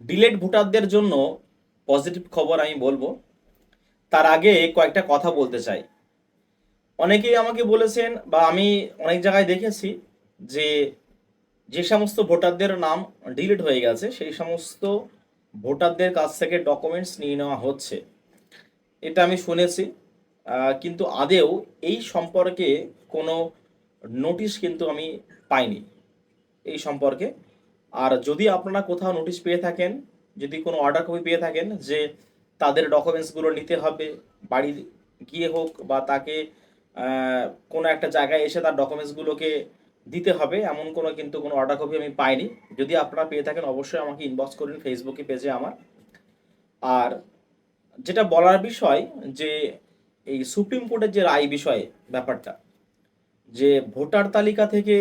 Delete ভোটারদের জন্য positive খবর আমি বলবো। তার আগে কয়েকটা কথা বলতে চাই। অনেকেই আমাকে বলেছেন বা আমি অনেক জায়গায় দেখেছি যে যে সমস্ত ভোটারদের নাম ডিলিট হয়ে গেছে সেই সমস্ত ভোটারদের কাছ থেকে ডকুমেন্টস নিয়ে নেওয়া হচ্ছে, এটা আমি শুনেছি। কিন্তু আদেও এই সম্পর্কে কোনো নোটিশ কিন্তু আমি পাইনি এই সম্পর্কে। আর যদি আপনারা কোথাও নোটিশ পেয়ে থাকেন, যদি কোনো অর্ডার কপি পেয়ে থাকেন যে তাদের ডকুমেন্টসগুলো নিতে হবে, বাড়ি গিয়ে হোক বা তাকে আহ, কোনো একটা জায়গায় এসে তার ডকুমেন্টসগুলোকে দিতে হবে, এমন কোনো অর্ডার কপি আমি পাইনি। যদি আপনারা পেয়ে থাকেন অবশ্যই আমাকে ইনবক্স করুন ফেসবুকে পেজে আমার। আর যেটা বলার বিষয় যে এই সুপ্রিম কোর্টের যে রায় বিষয়ে ব্যাপারটা, যে ভোটার তালিকা থেকে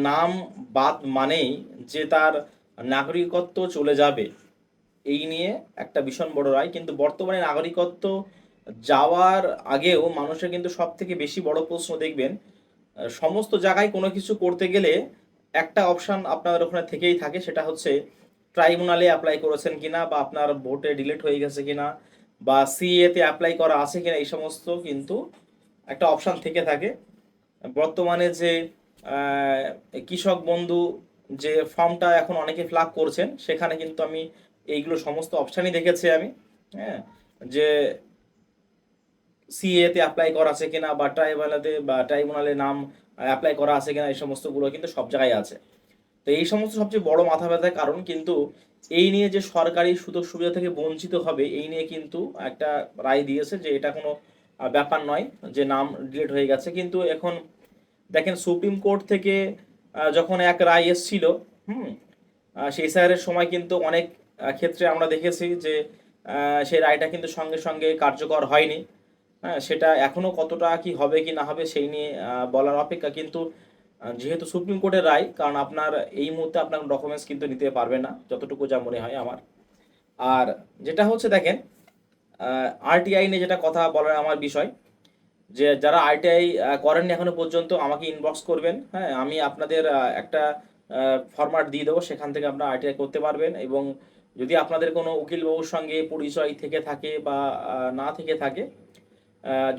নাম বাদ মানেই যে তার নাগরিকত্ব চলে যাবে, এই নিয়ে একটা ভীষণ বড় রায়। কিন্তু বর্তমানে নাগরিকত্ব যাওয়ার আগেও মানুষের কিন্তু সব থেকে বেশি বড় প্রশ্ন দেখবেন, সমস্ত জায়গায় কোনো কিছু করতে গেলে একটা অপশান আপনাদের ওখানে থেকেই থাকে, সেটা হচ্ছে ট্রাইব্যুনালে অ্যাপ্লাই করেছেন কিনা, বা আপনার ভোটে ডিলিট হয়ে গেছে কিনা, বা সিএতে অ্যাপ্লাই করা আছে কিনা, এই সমস্ত কিন্তু একটা অপশান থেকে থাকে। বর্তমানে যে আহ, কৃষক বন্ধু যে ফর্মটা এখন অনেকে ফিল আপ করছেন, সেখানে কিন্তু আমি এইগুলো সমস্ত অপশানই দেখেছি আমি। হ্যাঁ, যে সিএতে অ্যাপ্লাই করা আছে কিনা, বা ট্রাইব্যুনালে নাম অ্যাপ্লাই করা আছে কিনা, এই সমস্তগুলো কিন্তু সব জায়গায় আছে। তো এই সমস্ত সবচেয়ে বড় মাথা ব্যথার কারণ কিন্তু এই নিয়ে যে সরকারি সুযোগ সুবিধা থেকে বঞ্চিত হবে, এই নিয়ে কিন্তু একটা রায় দিয়েছে যে এটা কোনো ব্যাপার নয় যে নাম ডিলিট হয়ে গেছে। কিন্তু এখন দেখেন সুপ্রিম কোর্ট থেকে যখন এক রায় এসছিল, হুম, সেই স্যারের সময় কিন্তু অনেক ক্ষেত্রে আমরা দেখেছি যে সেই রায়টা কিন্তু সঙ্গে সঙ্গে কার্যকর হয়নি। হ্যাঁ, সেটা এখনো কতটা কি হবে কি না হবে সেই নিয়ে বলার অপেক্ষা। কিন্তু যেহেতু সুপ্রিম কোর্টের রায়, কারণ আপনার এই মুহূর্তে আপনার ডকুমেন্টস কিন্তু নিতে পারবে না, যতটুকু যা মনে হয় আমার। আর যেটা হচ্ছে দেখেন, আরটিআই নিয়ে যেটা কথা বলার আমার বিষয়, যে যারা আরটিআই করেননি এখনো পর্যন্ত আমাকে ইনবক্স করবেন। হ্যাঁ, আমি আপনাদের একটা ফরম্যাট দিয়ে দেবো, সেখান থেকে আপনারা আরটিআই করতে পারবেন। এবং যদি আপনাদের কোনো উকিলবাবুর সঙ্গে পরিচয় থেকে থাকে বা না থেকে থাকে,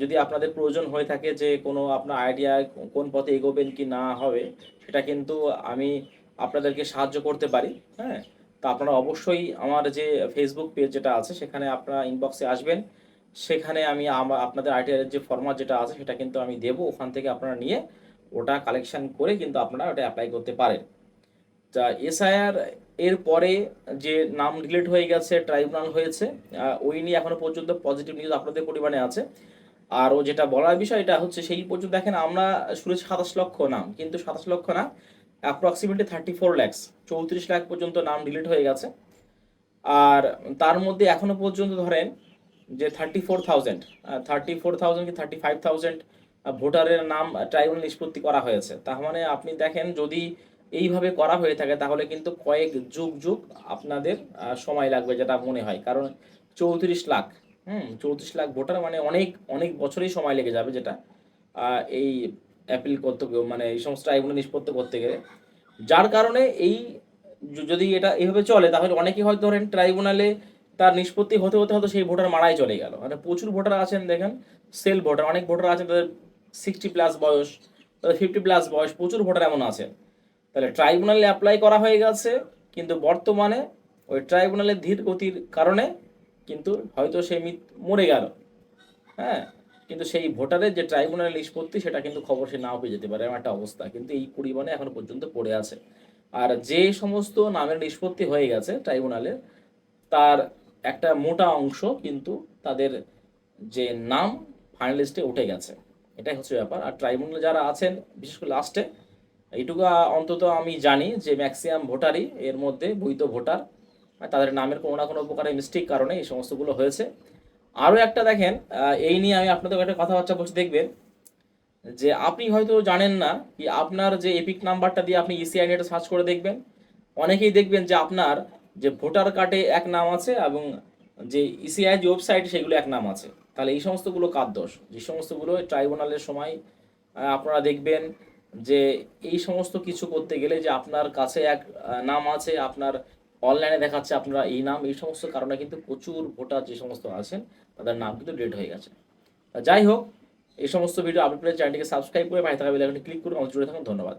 যদি আপনাদের প্রয়োজন হয়ে থাকে যে কোনো আপনার আইডিয়া কোন পথে এগোবেন কি না হবে, সেটা কিন্তু আমি আপনাদেরকে সাহায্য করতে পারি। হ্যাঁ, তো আপনারা অবশ্যই আমার যে ফেসবুক পেজ যেটা আছে সেখানে আপনারা ইনবক্সে আসবেন। সেখানে আমি আপনাদের আইডিয়ার যে ফর্মাট যেটা আছে সেটা কিন্তু আমি দেবো, ওখান থেকে আপনারা নিয়ে ওটা কালেকশন করে কিন্তু আপনারা ওটা অ্যাপ্লাই করতে পারেন। তা এসআইআর এর পরে যে নাম ডিলিট হয়ে গেছে, ট্রাইব্যুনাল হয়েছে, ওই নিয়ে এখনো পর্যন্ত পজিটিভ নিউজ আপনাদের পরিমাণে আছে। আর ও যেটা বলার বিষয় এটা হচ্ছে, সেই পর্যন্ত দেখেন আমরা শুনেছি 27 লক্ষ নাম, কিন্তু 27 লক্ষ না, অ্যাপ্রক্সিমেটলি 34 ল্যাক্স, 34 লাখ পর্যন্ত নাম ডিলিট হয়ে গেছে। আর তার মধ্যে এখনো পর্যন্ত ধরেন যে 34,000, 34,000 কি 35,000 ভোটারের নাম ট্রাইব্যুনাল নিষ্পত্তি করা হয়েছে। তার মানে আপনি দেখেন, যদি এইভাবে করা হয়ে থাকে তাহলে কিন্তু কয়েক যুগ যুগ আপনাদের সময় লাগবে যেটা মনে হয়। কারণ 34 লাখ, 34 লাখ ভোটার মানে অনেক অনেক বছরই সময় লেগে যাবে, যেটা এই অ্যাপিল করতে মানে এই সমস্ত ট্রাইব্যুনাল নিষ্পত্তি করতে গেলে। যার কারণে এই যদি এটা এভাবে চলে তাহলে অনেকেই হয়তো ধরেন ট্রাইব্যুনালে তার নিষ্পত্তি হতে হতে হয়তো সেই ভোটার মারাই চলে গেল। মানে প্রচুর ভোটার আছেন দেখেন, সেল ভোটার অনেক ভোটার আছেন, তাদের 60+ বয়স, তাদের 50+ বয়স, প্রচুর ভোটার এমন আছেন। তাহলে ট্রাইব্যুনালে অ্যাপ্লাই করা হয়ে গেছে, কিন্তু বর্তমানে ওই ট্রাইব্যুনালের ধীর গতির কারণে কিন্তু হয়তো সে মরে গেল। হ্যাঁ, কিন্তু সেই ভোটারের যে ট্রাইব্যুনাল নিষ্পত্তি সেটা কিন্তু খবর সে নাও পেয়ে যেতে পারে, এমন একটা অবস্থা কিন্তু এই পরিমাণে এখনো পর্যন্ত পড়ে আছে। আর যে সমস্ত নামের নিষ্পত্তি হয়ে গেছে ট্রাইব্যুনালে, তার একটা মোটা অংশ কিন্তু তাদের যে নাম ফাইনাল লিস্টে উঠে গেছে, এটাই হচ্ছে ব্যাপার। আর ট্রাইব্যুনালে যারা আছেন, বিশেষ করে লাস্টে, এইটুকু অন্তত আমি জানি যে ম্যাক্সিমাম ভোটারই এর মধ্যে বৈধ ভোটার, তাদের নামের কোনো না কোনো প্রকারের মিস্টেক কারণে এই সমস্তগুলো হয়েছে। আরও একটা দেখেন, এই নিয়ে আমি আপনাদের একটা কথাবার্তা বলছি, দেখবেন যে আপনি হয়তো জানেন না কি আপনার যে এপিক নাম্বারটা দিয়ে আপনি ইসিআই নেটে সার্চ করে দেখবেন, অনেকেই দেখবেন যে আপনার যে ভোটার কার্ডে এক নাম আছে এবং যে ইসিআই যে ওয়েবসাইট সেগুলো এক নাম আছে। তাহলে এই সমস্তগুলো কার দোষ? যে সমস্তগুলো ট্রাইব্যুনালের সময় আপনারা দেখবেন যে এই সমস্ত কিছু করতে গেলে যে আপনার কাছে এক নাম আছে, আপনার অনলাইনে দেখাচ্ছে আপনারা এই নাম, এই সমস্ত কারণে কিন্তু প্রচুর ভোটার যে সমস্ত আছেন তাদের নাম কিন্তু ডিলিট হয়ে গেছে। যাই হোক, এই সমস্ত ভিডিও আপডেট পেলে চ্যানেলটিকে সাবস্ক্রাইব করে পাশে থাকা বেল আইকনটি ক্লিক করুন। আমাদের জুড়ে থাকুন। ধন্যবাদ।